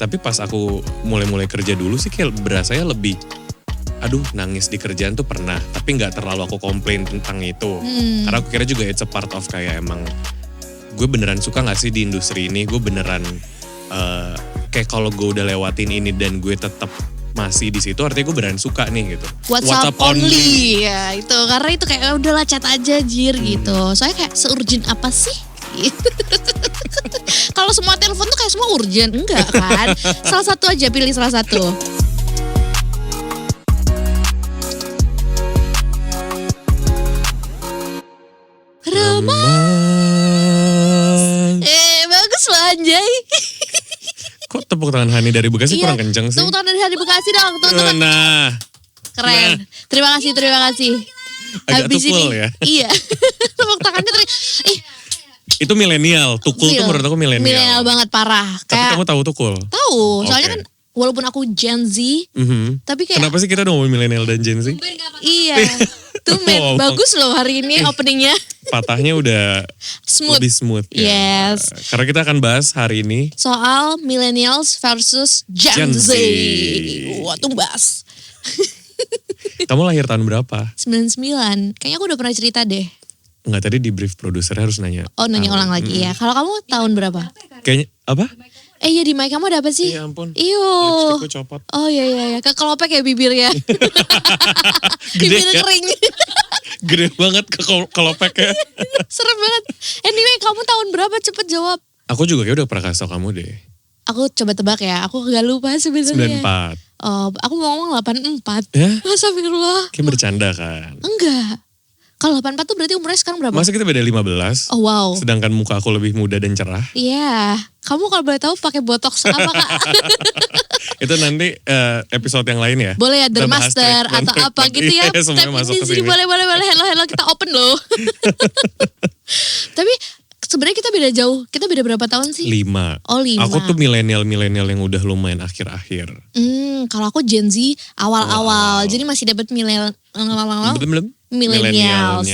Tapi pas aku mulai kerja dulu sih kayak berasanya lebih, aduh nangis di kerjaan tuh pernah. Tapi gak terlalu aku komplain tentang itu. Karena aku kira juga it's a part of kayak emang, gue beneran suka gak sih di industri ini, gue beneran kayak kalau gue udah lewatin ini dan gue tetap masih di situ, artinya gue beneran suka nih gitu. WhatsApp only. Ya itu, karena itu kayak udahlah chat aja jir gitu. Soalnya kayak se-urgent apa sih? Kalau semua telepon tuh kayak semua urgent, enggak kan? Salah satu aja, pilih salah satu. Remas. Bagus loh Anjay. Kok tepuk tangan Hani dari Bekasi kurang kenceng sih? Tepuk tangan dari Bekasi dong. Nah. Keren. Terima kasih. Agak tukul ya? Iya. Tepuk tangannya itu milenial. Tukul tuh menurut aku milenial. Milenial banget parah. Tapi kamu tahu tukul? Tahu. Soalnya kan walaupun aku Gen Z, tapi kayak... Kenapa sih kita udah ngomongin milenial dan Gen Z? Iya. Tumben. Bagus loh hari ini openingnya. Patahnya udah lebih smooth. Yes. Ya. Karena kita akan bahas hari ini soal millennials versus Gen Z. Wah, tumbas. Kamu lahir tahun berapa? 99. Kayaknya aku udah pernah cerita deh. Enggak, tadi di brief produser harus nanya. Oh, nanya ulang lagi ya. Kalau kamu tahun berapa? Kayaknya apa? Iya di mic kamu ada apa sih? Ya ampun. Iyo. Lipstikku copot. Oh iya. Kekelopek ya bibirnya. Bibirnya kering. Gede banget kekelopeknya. Serem banget. Anyway, kamu tahun berapa? Cepet jawab. Aku juga kayak udah pernah kasih tau kamu deh. Aku coba tebak ya. Aku gak lupa sebenarnya. 94. Oh, aku mau ngomong 84. Ya? Astagfirullah. Kayak bercanda kan? Enggak. Kalau 84 tuh berarti umurnya sekarang berapa? Masa kita beda 15? Oh wow. Sedangkan muka aku lebih muda dan cerah. Iya. Kamu kalau boleh tahu pakai botox apa Kak? Itu nanti episode yang lain ya? Boleh ya, Dermaster atau apa gitu ya. Iya, semuanya masuk ke sini. Boleh. Hello, kita open loh. Tapi sebenarnya kita beda jauh. Kita beda berapa tahun sih? 5. Oh 5. Aku tuh milenial yang udah lumayan akhir-akhir. Kalau aku Gen Z awal-awal. Jadi masih dapat Belum? millennials.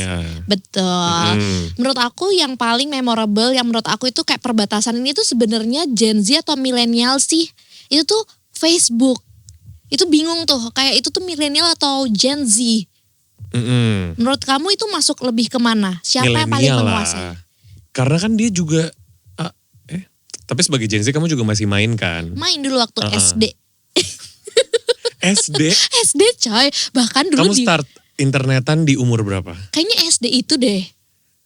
Betul. Menurut aku yang paling memorable, yang menurut aku itu kayak perbatasan ini tuh sebenarnya Gen Z atau millennial sih. Itu tuh Facebook. Itu bingung tuh, kayak itu tuh millennial atau Gen Z. Menurut kamu itu masuk lebih kemana? Siapa yang paling menguasai? Karena kan dia juga, tapi sebagai Gen Z kamu juga masih main kan? Main dulu waktu SD. SD coy, bahkan dulu kamu start internetan di umur berapa? Kayaknya SD itu deh,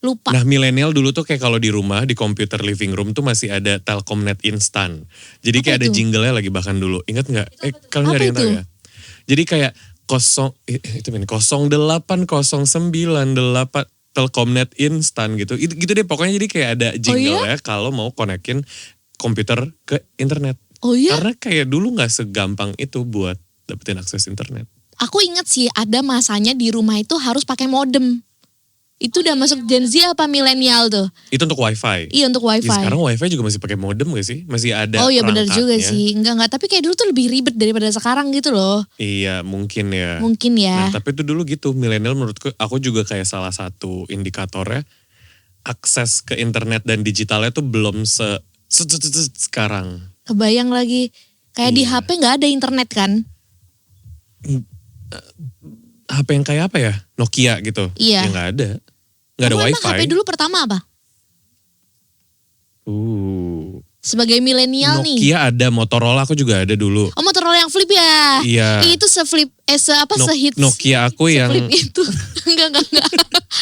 lupa. Nah milenial dulu tuh kayak kalau di rumah, di komputer living room tuh masih ada Telkomnet instan. Jadi apa kayak itu? ada jingle-nya lagi bahkan dulu. Ingat gak? Kalian gak ada yang tahu ya? Jadi kayak 0809 Telkomnet instan gitu. Gitu deh pokoknya, jadi kayak ada jingle-nya kalau mau konekin komputer ke internet. Oh iya? Karena kayak dulu gak segampang itu buat dapetin akses internet. Aku inget sih ada masanya di rumah itu harus pakai modem. Itu udah masuk Gen Z apa milenial tuh? Itu untuk wifi. Iya untuk wifi. Ya, sekarang wifi juga masih pakai modem gak sih? Masih ada. Oh iya benar juga sih. Enggak. Tapi kayak dulu tuh lebih ribet daripada sekarang gitu loh. Iya mungkin ya. Mungkin ya. Nah tapi itu dulu gitu. Milenial menurutku aku juga kayak salah satu indikatornya. Akses ke internet dan digitalnya tuh belum sekarang. Kebayang lagi. Kayak di HP gak ada internet kan? HP yang kayak apa ya? Nokia gitu. Iya. Ya gak ada. Gak ada wifi. HP dulu pertama apa? Sebagai milenial nih. Nokia ada, Motorola aku juga ada dulu. Oh Motorola yang flip ya? Iya. Itu sehits. Nokia aku yang. Flip itu. Enggak.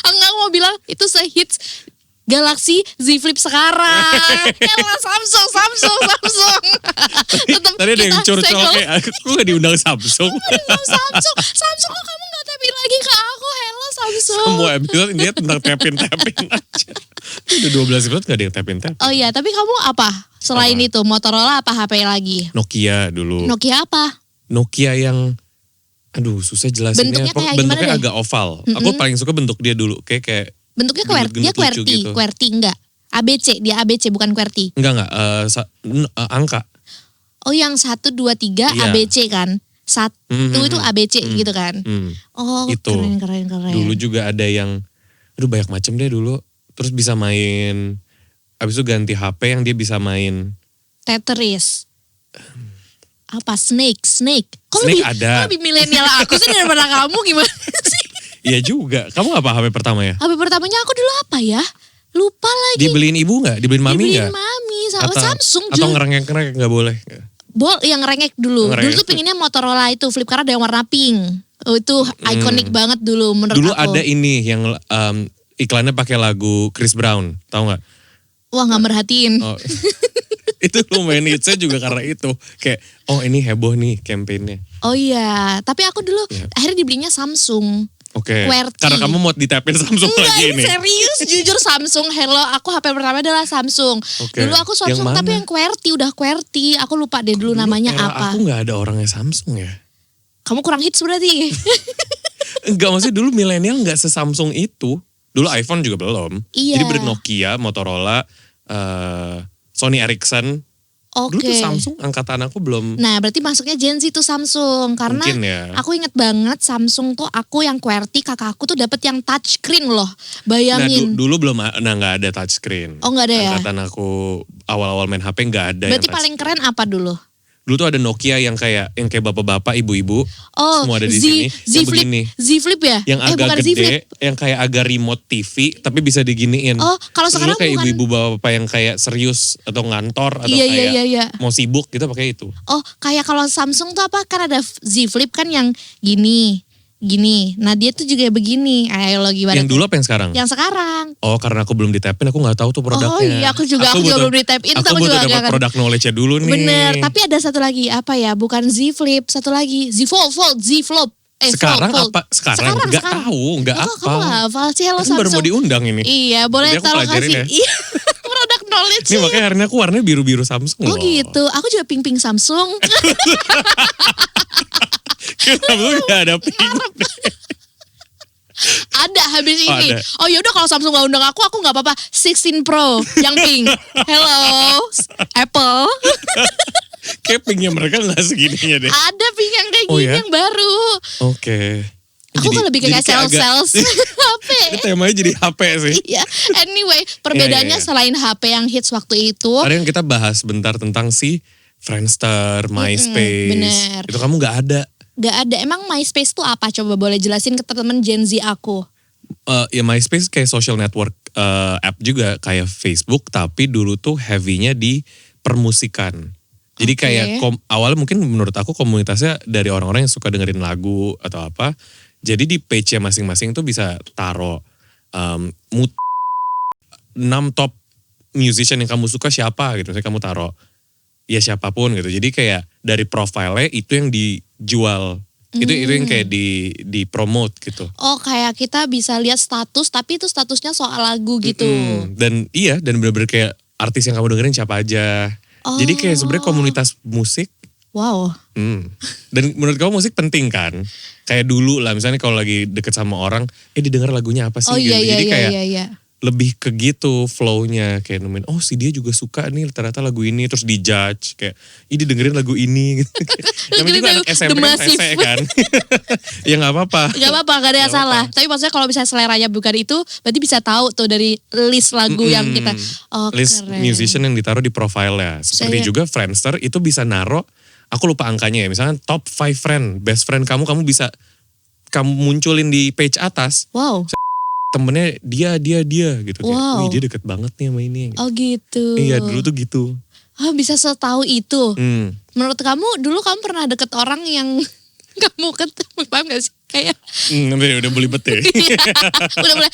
Enggak mau bilang itu sehits Galaxy Z Flip sekarang. Elah Samsung. Tadi ada yang curcol kayak aku gak diundang Samsung. Samsung kok kamu gak tapin lagi ke aku? Hello Samsung. Semua episode ini tentang tapin aja. Udah 12 episode gak ada yang tapin. Oh iya, tapi kamu apa? Selain itu Motorola apa HP lagi? Nokia dulu. Nokia apa? Nokia yang aduh susah jelasinnya. Bentuknya agak oval. Aku paling suka bentuk dia dulu kayak bentuknya QWERTY enggak? ABC, dia ABC bukan QWERTY. Enggak, angka. Oh yang 1, 2, 3 ABC kan? 1 itu ABC gitu kan? Oh itu. Keren. Dulu juga ada yang, banyak macam deh dulu. Terus bisa main, abis itu ganti HP yang dia bisa main. Tetris. Apa? Snake. Kok Snake lebih, ada. lebih milenial aku sih daripada kamu, gimana sih? Iya juga. Kamu apa HP pertama ya? HP pertamanya aku dulu apa ya? Lupa lagi. Dibeliin ibu gak? Dibeliin mami Dibeliin gak? mami sama Atau, Samsung atau ngerengek-ngerengek gak boleh? yang rengek dulu. Ngerengek. Dulu tuh pinginnya Motorola itu flip karena ada yang warna pink. Oh, itu ikonik banget dulu menurut Dulu aku. ada ini yang iklannya pakai lagu Chris Brown, tahu gak? Wah, nggak merhatiin. Oh. Itu lumayan hitsnya juga karena itu. Kayak, oh ini heboh nih campaignnya. Oh iya, tapi aku dulu akhirnya dibelinya Samsung. Oke. QWERTY. Karena kamu mau ditapin Samsung Enggak, lagi nih. serius jujur Samsung. Hello, aku HP pertama adalah Samsung. Oke. Dulu aku Samsung Yang tapi mana? yang QWERTY, udah QWERTY. Aku lupa deh dulu namanya Era apa. Aku gak ada orangnya Samsung ya. Kamu kurang hits berarti. Enggak, maksudnya dulu milenial gak se-Samsung itu. Dulu iPhone juga belum. Iya. Jadi Nokia, Motorola, Sony Ericsson. Dulu Oke. tuh Samsung angkatan aku belum. Nah, berarti masuknya Gen Z tuh Samsung karena Mungkin ya. aku inget banget Samsung tuh aku yang QWERTY, kakak aku tuh dapet yang touchscreen loh. Nah Bayangin. dulu belum, gak ada touchscreen. Oh, nggak ada ya? Angkatan aku awal-awal main HP gak ada Berarti yang paling keren apa dulu? Dulu tuh ada Nokia yang kayak bapak-bapak, ibu-ibu. Oh, semua ada di Z, sini. Z Yang Flip, begini. Z Flip ya? Yang agak bukan Z Flip. gede, yang kayak agak remote TV, tapi bisa diginiin. Oh, kalau Dulu sekarang kayak bukan. ibu-ibu bapak yang kayak serius atau ngantor atau Iya, kayak iya. mau sibuk gitu pakai itu. Oh, kayak kalau Samsung tuh apa? Kan ada Z Flip kan yang gini. Nah, dia tuh juga begini. Ayo lo gimana? Yang dulu apa yang sekarang? Yang sekarang. Oh, karena aku belum ditapin, aku nggak tahu tuh produknya. Oh iya, aku juga belum di-tap-in. Aku Aku butuh juga dapat nggak- produk knowledge-nya dulu nih. Bener, tapi ada satu lagi apa ya? Bukan Z Flip, satu lagi Z Fold, Z Flop. Sekarang Fold. apa? Sekarang nggak tahu, nggak Oh, apa. kamu nggak hafal sih, hello Aku baru mau Samsung. diundang ini. Iya, boleh Jadi aku tolong pelajarin kasih. ya. Iya, produk knowledge. Ini makanya hari ini aku warnanya biru-biru Samsung Oh loh. gitu, aku juga pink Samsung. Kenapa nggak ada pink? Ada habis Oh, ini. ada. Oh yaudah kalau Samsung gak undang aku gak apa-apa. 16 Pro yang pink. Hello, Apple. Kayak pinknya mereka nggak segininya deh. Ada pink yang kayak Oh, gini ya? yang baru. Oke. Aku kan lebih kayak sales HP. Ini temanya jadi HP sih. Iya. Anyway, perbedaannya Iya. selain HP yang hits waktu itu. Ada yang kita bahas bentar tentang si Friendster, MySpace. bener. Itu kamu nggak ada. Gak ada. Emang MySpace tuh apa? Coba boleh jelasin ke teman Gen Z aku. Ya MySpace kayak social network app juga kayak Facebook, tapi dulu tuh heavy-nya di permusikan. Jadi Oke. kayak awalnya mungkin menurut aku komunitasnya dari orang-orang yang suka dengerin lagu atau apa. Jadi di page-nya masing-masing tuh bisa taruh 6 top musician yang kamu suka siapa gitu. Misalnya kamu taruh ya siapapun gitu. Jadi kayak dari profile-nya itu yang dijual. Itu yang kayak di promote gitu. Oh kayak kita bisa lihat status tapi itu statusnya soal lagu gitu. Dan bener-bener kayak artis yang kamu dengerin siapa aja. Jadi kayak sebenarnya komunitas musik. Wow. Dan menurut kamu musik penting kan? Kayak dulu lah misalnya kalau lagi deket sama orang, didengar lagunya apa sih? Oh gitu. iya Jadi kayak iya. lebih ke gitu flow-nya. Kayak nemuin, oh si dia juga suka nih ternyata lagu ini. Terus dijudge kayak, dengerin lagu ini. Gitu. Namanya juga anak SMP kan rese kan. Ya gak apa-apa. Gak apa-apa, gak ada yang salah. Tapi maksudnya kalau misalnya seleranya bukan itu, berarti bisa tahu tuh dari list lagu yang kita. Oh List keren. musician yang ditaruh di profile ya. Seperti juga Friendster itu bisa naruh, aku lupa angkanya ya. Misalnya top 5 friend, best friend kamu bisa kamu munculin di page atas. Wow. Temennya dia gitu. Kayak, Wow. wih dia deket banget nih sama ini. Oh gitu. Iya dulu tuh gitu. Bisa setahu itu. Hmm. Menurut kamu, dulu kamu pernah deket orang yang kamu ketemu, paham gak sih? Kayak Udah beli bete. udah mulai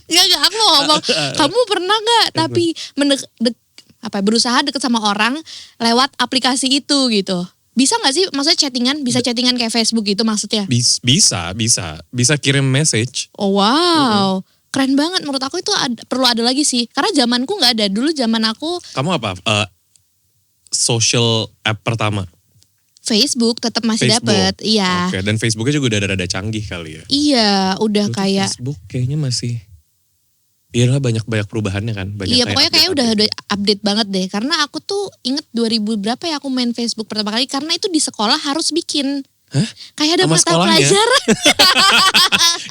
Enggak, aku mau ngomong. Kamu pernah gak tapi berusaha deket sama orang lewat aplikasi itu gitu? Bisa gak sih? Maksudnya chattingan? Bisa chattingan kayak Facebook gitu maksudnya? Bisa kirim message. Oh wow. Keren banget menurut aku itu perlu ada lagi sih. Karena zamanku gak ada. Dulu zaman aku Kamu apa? Social app pertama? Facebook tetap masih Facebook. dapet. Iya. Oke, dan Facebooknya juga udah rada canggih kali ya. Iya, udah Dulu tuh kayak Facebook kayaknya masih. Iyalah banyak perubahannya kan. iya pokoknya kayak udah update banget deh. Karena aku tuh inget 2000 berapa ya aku main Facebook pertama kali. Karena itu di sekolah harus bikin. Hah? Kayak ada Sama mata sekolahnya? pelajaran.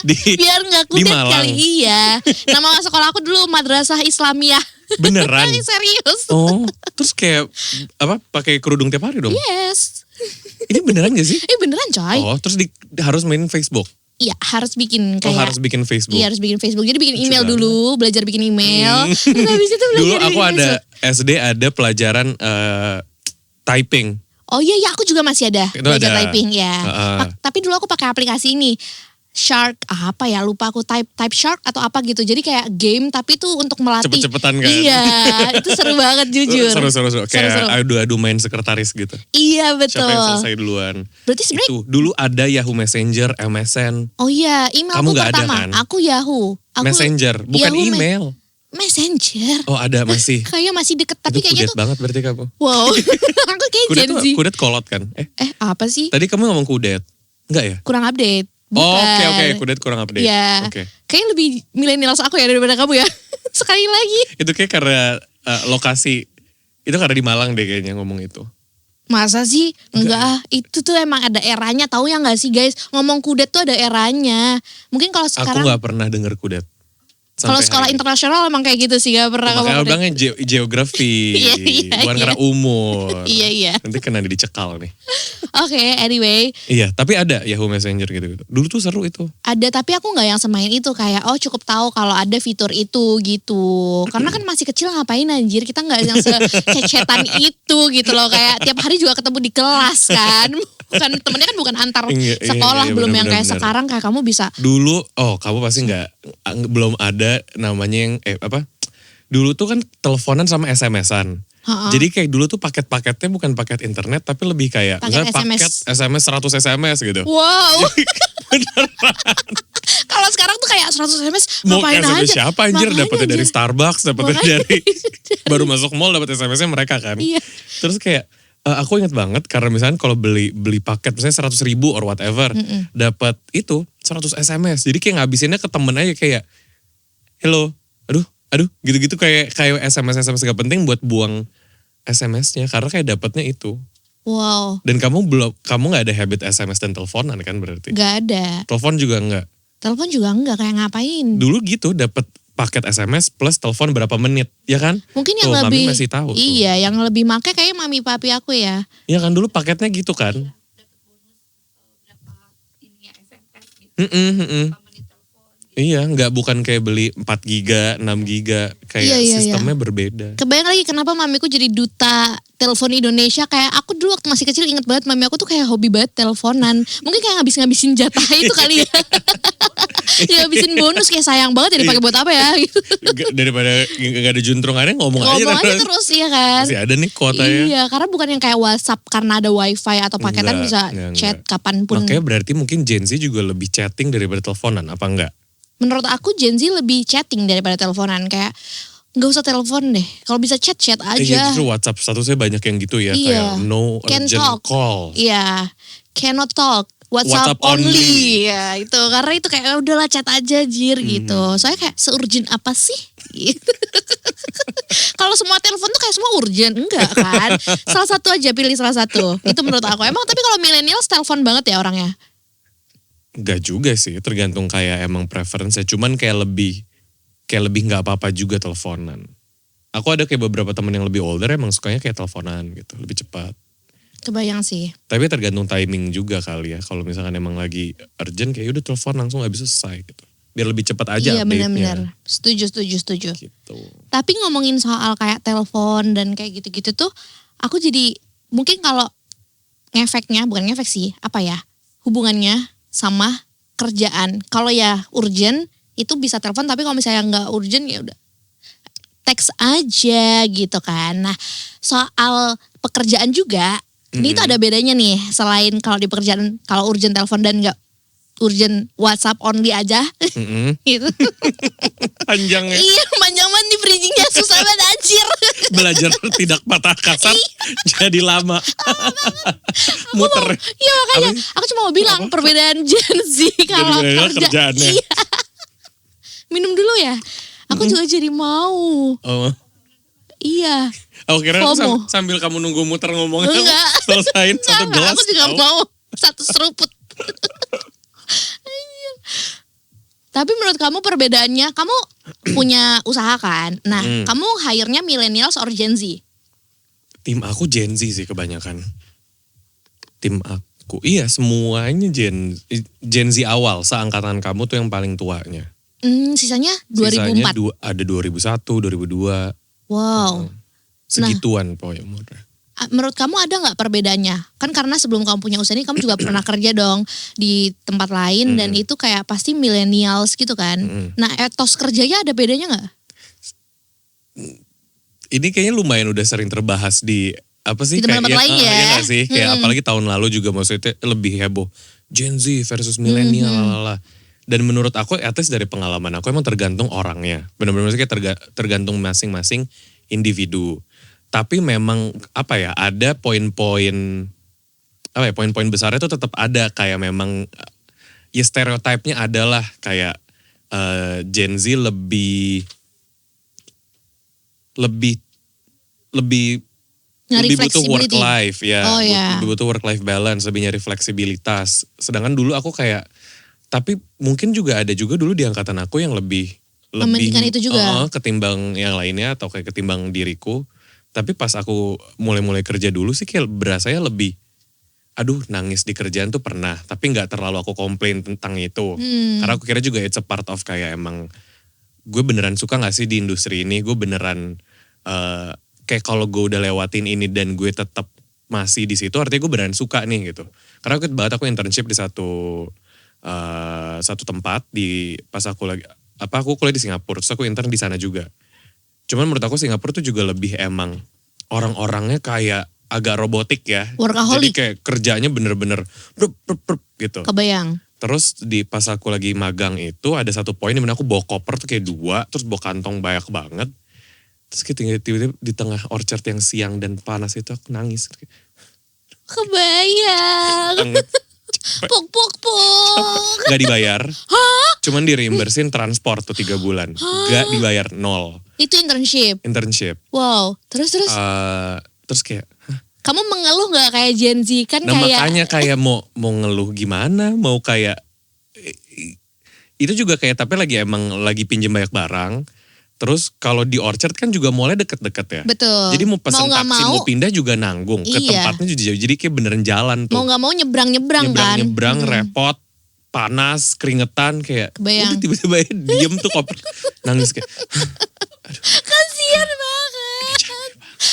di Biar gak di kudet Malang. kali. Iya. Nama sekolah aku dulu Madrasah Islamiyah. Beneran? Serius. Oh, terus kayak apa? Pakai kerudung tiap hari dong? Yes. Ini beneran gak sih? Beneran coy. Oh, terus harus main Facebook? Iya, harus bikin kayak. Oh, harus bikin Facebook. Iya, harus bikin Facebook. Jadi bikin email dulu, belajar bikin email. Terus habis itu belajar Dulu aku bikin ada Facebook. SD ada pelajaran typing. Oh iya, aku juga masih ada Itu belajar ada. typing ya. Tapi dulu aku pakai aplikasi ini. Shark apa ya, lupa aku, type Shark atau apa gitu. Jadi kayak game tapi tuh untuk melatih. Cepet-cepetan kan? Iya, itu seru banget jujur. Seru-seru. Kayak adu-adu main sekretaris gitu. Iya betul. Siapa yang selesai duluan. Berarti sebenarnya itu dulu ada Yahoo Messenger, MSN. Oh iya, email Kamu aku nggak ada pertama. kan? Aku Yahoo. Messenger, bukan Yahoo email. Messenger. Oh ada masih. Kayak masih deket tapi Itu kayaknya kudet tuh. banget berarti kamu. Wow. Aku kayak Gen Z. Kudet kolot kan? Apa sih? Tadi kamu ngomong kudet. Enggak ya? Kurang update. Bukan. Oh, oke, kudet kurang update. Iya. Oke. Kayaknya lebih milenials aku ya daripada kamu ya. Sekali lagi. Itu kayak karena lokasi. Itu karena di Malang deh kayaknya ngomong itu. Masa sih? Enggak. Itu tuh emang ada eranya. Tahu ya gak sih guys? Ngomong kudet tuh ada eranya. Mungkin kalau sekarang. Aku gak pernah denger kudet. Kalau sekolah internasional emang kayak gitu sih. Gak pernah makanya ngomong kudet. bilangnya geografi. Iya, bukan karena umur. Iya. Nanti kena dicekal nih. Oke, anyway. Iya, tapi ada Yahoo Messenger gitu. Dulu tuh seru itu. Ada, tapi aku gak yang semain itu. Kayak cukup tahu kalau ada fitur itu gitu. Karena kan masih kecil ngapain anjir. Kita gak yang sececetan itu gitu loh. Kayak tiap hari juga ketemu di kelas kan. Bukan temennya kan bukan antar sekolah. Belum yang kayak sekarang kayak kamu bisa. Dulu, kamu pasti belum ada namanya yang dulu tuh kan teleponan sama SMS-an. Jadi kayak dulu tuh paket-paketnya bukan paket internet tapi lebih kayak misalnya paket SMS 100 SMS gitu. Wow. Kalau sekarang tuh kayak 100 SMS ngapain aja. Mau SMS siapa anjir, dapetnya dari Starbucks, dapetnya dari baru masuk mall dapet SMS-nya mereka kan. Iya. Terus kayak aku ingat banget karena misalnya kalau beli paket misalnya 100.000 or whatever, dapat itu 100 SMS. Jadi kayak ngabisinnya ke temen aja kayak hello, aduh gitu-gitu kayak SMS gak penting buat buang SMS-nya karena kayak dapatnya itu. Wow. Dan kamu nggak ada habit SMS dan teleponan kan berarti? Gak ada. Telepon juga nggak. Telepon juga enggak, kayak ngapain. Dulu gitu dapat paket SMS plus telepon berapa menit, ya kan? Mungkin yang Mami lebih masih tahu. Iya, yang lebih make kayak mami papi aku ya. Iya kan dulu paketnya gitu kan? Iya, bukan kayak beli 4 giga, 6 giga, kayak sistemnya berbeda. Kebayang lagi kenapa mamiku jadi duta telepon Indonesia. Kayak aku dulu waktu masih kecil inget banget mami aku tuh kayak hobi banget teleponan. Mungkin kayak ngabisin jatah itu kali ya. Ngabisin bonus kayak sayang banget ya dipakai buat apa ya gitu. Daripada gak ada juntrungannya ngomong aja terus ya kan. Masih ada nih kuota ya. Iya, karena bukan yang kayak WhatsApp karena ada wifi atau paketan bisa chat kapanpun. Makanya berarti mungkin Gen Z juga lebih chatting daripada teleponan, apa enggak? Menurut aku Gen Z lebih chatting daripada teleponan. Kayak gak usah telepon deh. Kalau bisa chat aja. Iya justru WhatsApp statusnya banyak yang gitu ya. Kayak no urgent call. Iya. Cannot talk. WhatsApp only. Ya itu. Karena itu kayak udahlah chat aja jir gitu. Soalnya kayak se-urgent apa sih? Gitu. Kalau semua telepon tuh kayak semua urgent. Enggak kan. Salah satu aja, pilih salah satu. Itu menurut aku. Emang tapi kalau millennials telepon banget ya orangnya? Enggak juga sih, tergantung kayak emang preference. Cuman kayak lebih nggak apa-apa juga teleponan. Aku ada kayak beberapa temen yang lebih older emang sukanya kayak teleponan gitu, lebih cepat. Kebayang sih. Tapi tergantung timing juga kali ya. Kalau misalkan emang lagi urgent kayak udah telepon langsung habis selesai gitu. Biar lebih cepat aja update-nya. Iya benar-benar. Setuju. Gitu. Tapi ngomongin soal kayak telepon dan kayak gitu-gitu tuh, aku jadi mungkin kalau bukan ngefek sih, apa ya? Hubungannya sama kerjaan. Kalau ya urgent itu bisa telepon, tapi kalau misalnya nggak urgent ya udah teks aja gitu kan. Nah soal pekerjaan juga, ini tuh ada bedanya nih. Selain kalau di pekerjaan kalau urgent telepon dan nggak urgent WhatsApp only aja, gitu. Panjang ya. Iya panjang banget nih bridgingnya, susah banget anjir. Belajar tidak patah kasar jadi lama. Muter. Iya makanya aku cuma mau bilang perbedaan Gen Z kalau kerjaannya. Iya. Minum dulu ya. Aku juga jadi mau. Oh. Iya. Aku kira sambil kamu nunggu muter ngomongnya selesain satu gelas. Aku juga mau satu seruput. Tapi menurut kamu perbedaannya, kamu punya usaha kan? Nah, kamu hire-nya millennials or Gen Z? Tim aku Gen Z sih kebanyakan. Tim aku, iya semuanya Gen Z awal. Seangkatan kamu tuh yang paling tuanya. Sisanya 2004? Sisanya ada 2001, 2002. Wow. Segituan pokoknya umurnya. Menurut kamu ada nggak perbedaannya? Kan karena sebelum kamu punya usaha ini kamu juga pernah kerja dong di tempat lain dan itu kayak pasti millennials gitu kan. Nah etos kerjanya ada bedanya nggak? Ini kayaknya lumayan udah sering terbahas di apa sih? Di tempat lain ya. Iya gak sih? Kayak apalagi tahun lalu juga maksudnya lebih heboh. Gen Z versus millennial lalala. Dan menurut aku at least dari pengalaman aku emang tergantung orangnya. Benar-benar kayak tergantung masing-masing individu. Tapi memang apa ya, ada poin-poin besarnya itu tetap ada, kayak memang ya stereotipnya adalah kayak Gen Z lebih butuh work life ya, lebih butuh work life balance, lebih nyari fleksibilitas. Sedangkan dulu aku kayak, tapi mungkin juga ada juga dulu di angkatan aku yang lebih mementingkan itu juga ketimbang yang lainnya atau kayak ketimbang diriku. Tapi pas aku mulai kerja dulu sih kayak berasanya lebih, aduh nangis di kerjaan tuh pernah. Tapi gak terlalu aku komplain tentang itu. Karena aku kira juga it's a part of kayak emang, gue beneran suka gak sih di industri ini. Gue beneran, kayak kalau gue udah lewatin ini dan gue tetap masih di situ, artinya gue beneran suka nih gitu. Karena aku internship di satu tempat, pas aku kuliah di Singapura, terus aku intern di sana juga. Cuman menurut aku Singapura tuh juga lebih emang orang-orangnya kayak agak robotik ya. Workaholic. Jadi kayak kerjanya bener-bener gitu. Kebayang. Terus pas aku lagi magang itu ada satu poin dimana aku bawa koper tuh kayak 2, terus bawa kantong banyak banget. Terus tiba-tiba di tengah orchard yang siang dan panas itu aku nangis. Kebayang. Puk. Gak dibayar. Hah? Cuman di-reimbursin transport tuh 3 bulan. Gak dibayar, 0. Itu internship? Internship. Wow, terus? Terus kayak, kamu mengeluh gak kayak Gen Z? Kan nah kayak... makanya kayak mau ngeluh gimana, mau kayak, itu juga kayak tapi lagi pinjem banyak barang. Terus kalau di Orchard kan juga mallnya deket-deket ya. Betul. Jadi mau pesen taksi, mau pindah juga nanggung. Ke tempatnya juga jauh. Jadi kayak beneran jalan tuh. Mau gak mau nyebrang-nyebrang kan. Nyebrang, repot, panas, keringetan kayak. Kebayang. Udah tiba-tiba diem tuh koper. Nangis kayak. Aduh. Kasian banget.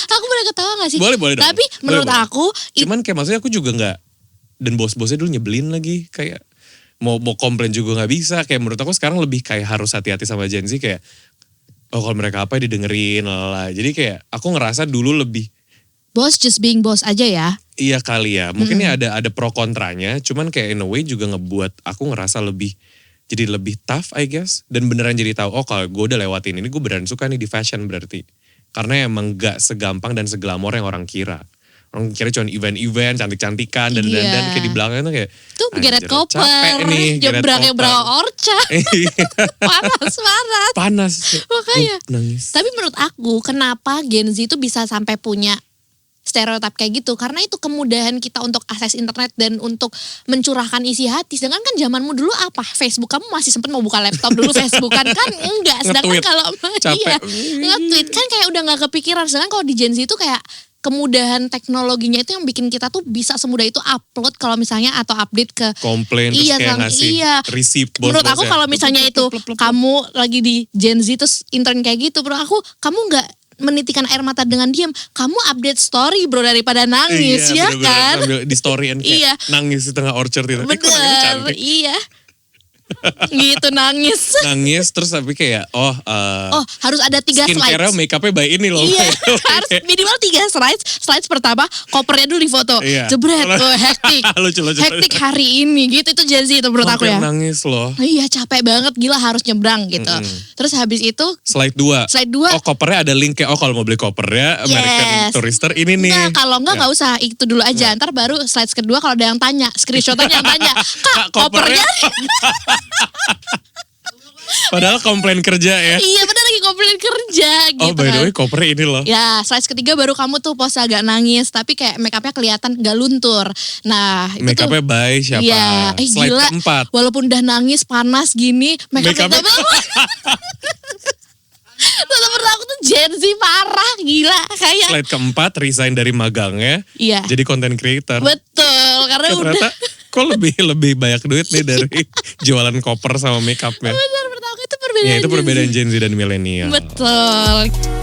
Aku boleh ketawa gak sih? Boleh dong. Tapi menurut aku. Cuman kayak maksudnya aku juga gak. Dan bos-bosnya dulu nyebelin lagi. Kayak mau komplain juga gak bisa. Kayak menurut aku sekarang lebih kayak harus hati-hati sama Gen Z kayak. Oh kalau mereka apa didengerin lah. Jadi kayak aku ngerasa dulu lebih. Boss just being boss aja ya. Iya kali ya. Mungkin ya ada pro kontranya. Cuman kayak in a way juga ngebuat aku ngerasa jadi lebih tough I guess. Dan beneran jadi tahu, oh kalau gue udah lewatin ini gue beneran suka nih di fashion berarti. Karena emang gak segampang dan seglamor yang orang kira. Orang kira cuma event-event, cantik-cantikan, dan kayak di belakang tuh kayak. Tuh geret koper, nyebrang Orchard. Panas. Makanya. Nangis. Tapi menurut aku kenapa Gen Z itu bisa sampai punya stereotip kayak gitu. Karena itu kemudahan kita untuk akses internet dan untuk mencurahkan isi hati. Sedangkan kan zamanmu dulu apa? Facebook, kamu masih sempat mau buka laptop dulu Facebookan kan enggak. Sedangkan kalau nge-tweet kan kayak udah gak kepikiran. Sedangkan kalau di Gen Z itu kayak kemudahan teknologinya itu yang bikin kita tuh bisa semudah itu upload kalau misalnya atau update ke komplain terus kayak ngasih receipt bos-bos. Menurut aku kalau misalnya itu kamu lagi di Gen Z terus intern kayak gitu, bro, kamu nggak menitikan air mata dengan diam, kamu update story bro daripada nangis ya kan? Sambil di storyin kayak nangis di tengah Orchard itu. Bener, iya. Gitu nangis terus tapi kayak harus ada 3 slides. Skincare make upnya by ini loh. Iya, harus minimal 3 slides pertama kopernya dulu difoto. Jebret, hektik. Hektik hari ini gitu, itu Gen Z itu menurut aku ya. Nangis loh. Iya capek banget, gila harus nyebrang gitu. Terus habis itu slide 2. Oh kopernya ada linknya, kalau mau beli kopernya American Tourister ini nih. Nah kalau enggak usah, itu dulu aja. Ntar baru slides kedua kalau ada yang tanya, screenshotannya yang tanya, Kak kopernya. Padahal komplain kerja ya. Iya padahal lagi komplain kerja gitu. Oh by the way kopernya ini loh. Ya slide ketiga baru kamu tuh pose agak nangis. Tapi kayak make upnya kelihatan gak luntur. Nah itu Make upnya by siapa? Iya, Slide gila. keempat. Walaupun udah nangis panas gini, make up Make-upnya- tetap menurut aku tuh Gen Z parah gila kayak. Slide keempat resign dari magangnya. Iya. Jadi content creator. Betul karena Ya, udah. ternyata kok lebih banyak duit nih dari jualan koper sama make upnya. Betul menurut aku itu perbedaan. Ya itu Gen Z. perbedaan Gen Z dan milenial. Betul.